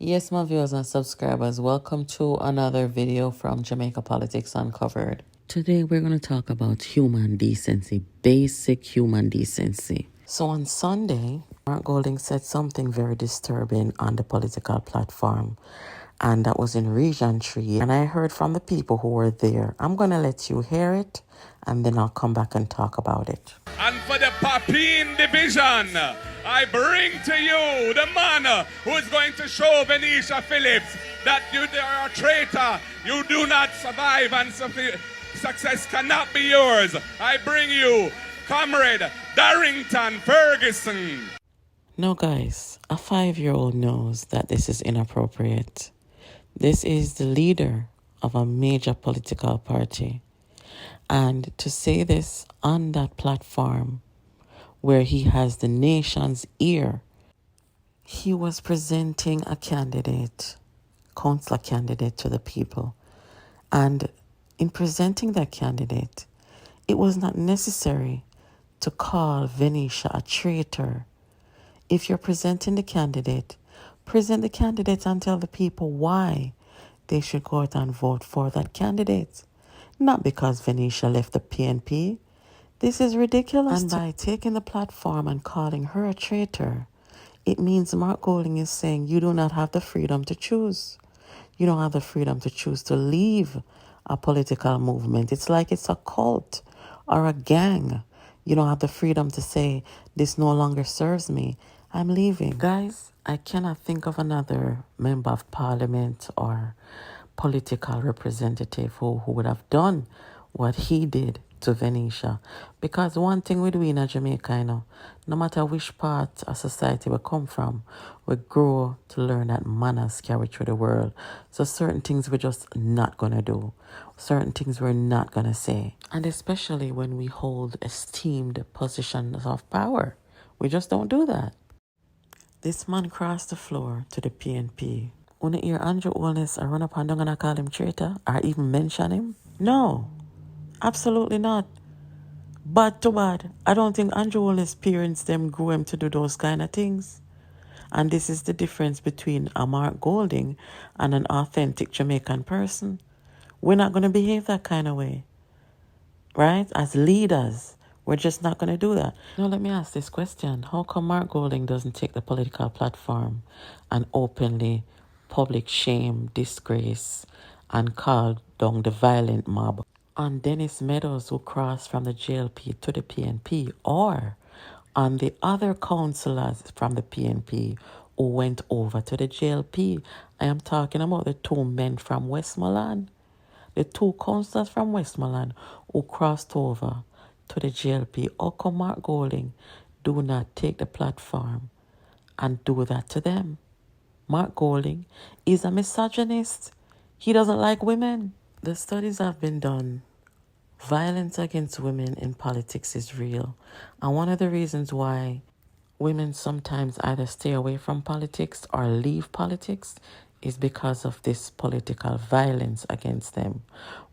Yes, my viewers and subscribers, welcome to another video from Jamaica Politics Uncovered. Today we're going to talk about human decency, basic human decency. So on Sunday, Mark Golding said something very disturbing on the political platform, and that was in Region 3. And I heard from the people who were there. I'm going to let you hear it, and then I'll come back and talk about it. And for the Papine division, I bring to you the man who is going to show Venetia Phillips that you are a traitor. You do not survive and success cannot be yours. I bring you Comrade Darrington Ferguson. Now guys, a 5-year-old knows that this is inappropriate. This is the leader of a major political party. And to say this on that platform where he has the nation's ear, he was presenting a candidate, councillor candidate to the people. And in presenting that candidate, it was not necessary to call Venetia a traitor. If you're presenting the candidate, present the candidate and tell the people why they should go out and vote for that candidate. Not because Venetia left the PNP. This is ridiculous. And by taking the platform and calling her a traitor, it means Mark Golding is saying you do not have the freedom to choose. You don't have the freedom to choose to leave a political movement. It's like it's a cult or a gang. You don't have the freedom to say, this no longer serves me. I'm leaving. Guys, I cannot think of another member of parliament or political representative who would have done what he did to Venetia. Because one thing we do in Jamaica, no matter which part of society we come from, we grow to learn that manners carry through the world. So certain things we're just not going to do. Certain things we're not going to say. And especially when we hold esteemed positions of power. We just don't do that. This man crossed the floor to the PNP. When you hear Andrew Holness run up and down and call him traitor or even mention him? No, absolutely not. Bad to bad. I don't think Andrew Holness' parents them grew him to do those kind of things. And this is the difference between a Mark Golding and an authentic Jamaican person. We're not going to behave that kind of way. Right? As leaders, we're just not going to do that. Now let me ask this question. How come Mark Golding doesn't take the political platform and openly public shame, disgrace, and call down the violent mob on Dennis Meadows, who crossed from the JLP to the PNP, or on the other councillors from the PNP who went over to the JLP? I am talking about the two men from Westmoreland, the two councillors from Westmoreland who crossed over to the JLP. How come Mark Golding do not take the platform and do that to them? Mark Golding is a misogynist. He doesn't like women. The studies have been done. Violence against women in politics is real. And one of the reasons why women sometimes either stay away from politics or leave politics is because of this political violence against them,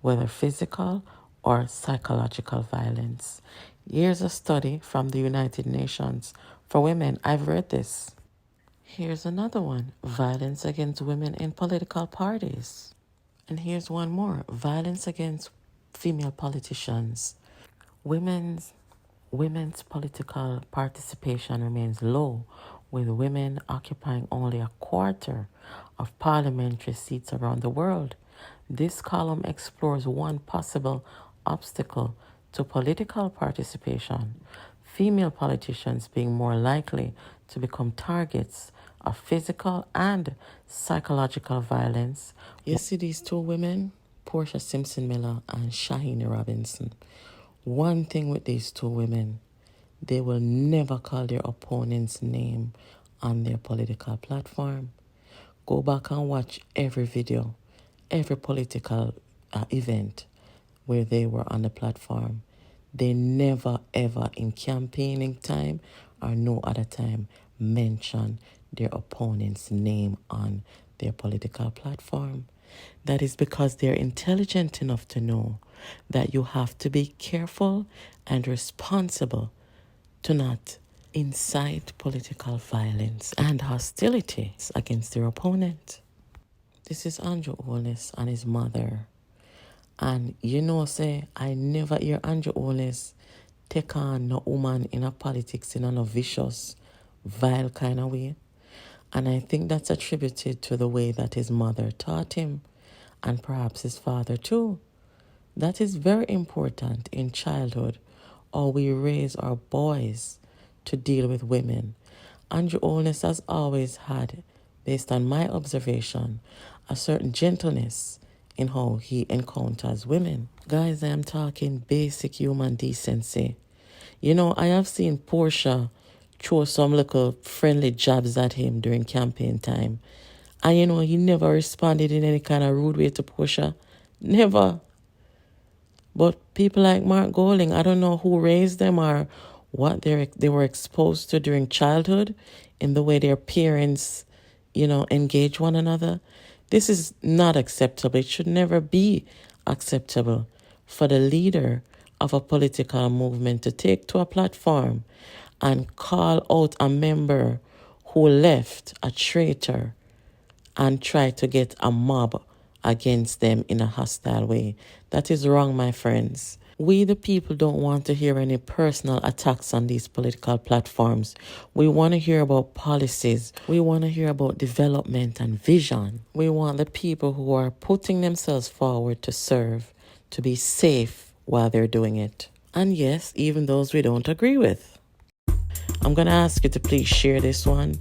whether physical or psychological violence. Here's a study from the United Nations for women. I've read this. Here's another one. Violence against women in political parties. And here's one more. Violence against female politicians. Women's political participation remains low, with women occupying only a quarter of parliamentary seats around the world. This column explores one possible obstacle to political participation: female politicians being more likely to become targets of physical and psychological violence. You see these two women, Portia Simpson-Miller and Shahini Robinson. One thing with these two women, they will never call their opponent's name on their political platform. Go back and watch every video, every political event where they were on the platform. They never ever in campaigning time or no other time mention their opponent's name on their political platform. That is because they're intelligent enough to know that you have to be careful and responsible to not incite political violence and hostility against their opponent. This is Andrew Holness and his mother. And say, I never hear Andrew Holness take on no woman in a politics in a vicious, vile kind of way. And I think that's attributed to the way that his mother taught him, and perhaps his father too. That is very important in childhood, or we raise our boys to deal with women. Andrew Holness has always had, based on my observation, a certain gentleness in how he encounters women. Guys, I am talking basic human decency. I have seen Portia throw some little friendly jabs at him during campaign time. And he never responded in any kind of rude way to Portia. Never. But people like Mark Golding, I don't know who raised them or what they were exposed to during childhood in the way their parents, engage one another. This is not acceptable. It should never be acceptable for the leader of a political movement to take to a platform and call out a member who left, a traitor, and try to get a mob against them in a hostile way. That is wrong, my friends. We, the people, don't want to hear any personal attacks on these political platforms. We want to hear about policies. We want to hear about development and vision. We want the people who are putting themselves forward to serve to be safe while they're doing it. And yes, even those we don't agree with. I'm going to ask you to please share this one.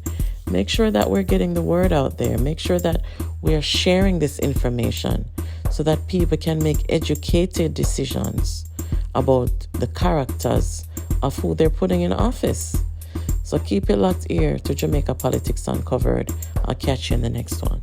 Make sure that we're getting the word out there. Make sure that we're sharing this information so that people can make educated decisions about the characters of who they're putting in office. So keep it locked here to Jamaica Politics Uncovered. I'll catch you in the next one.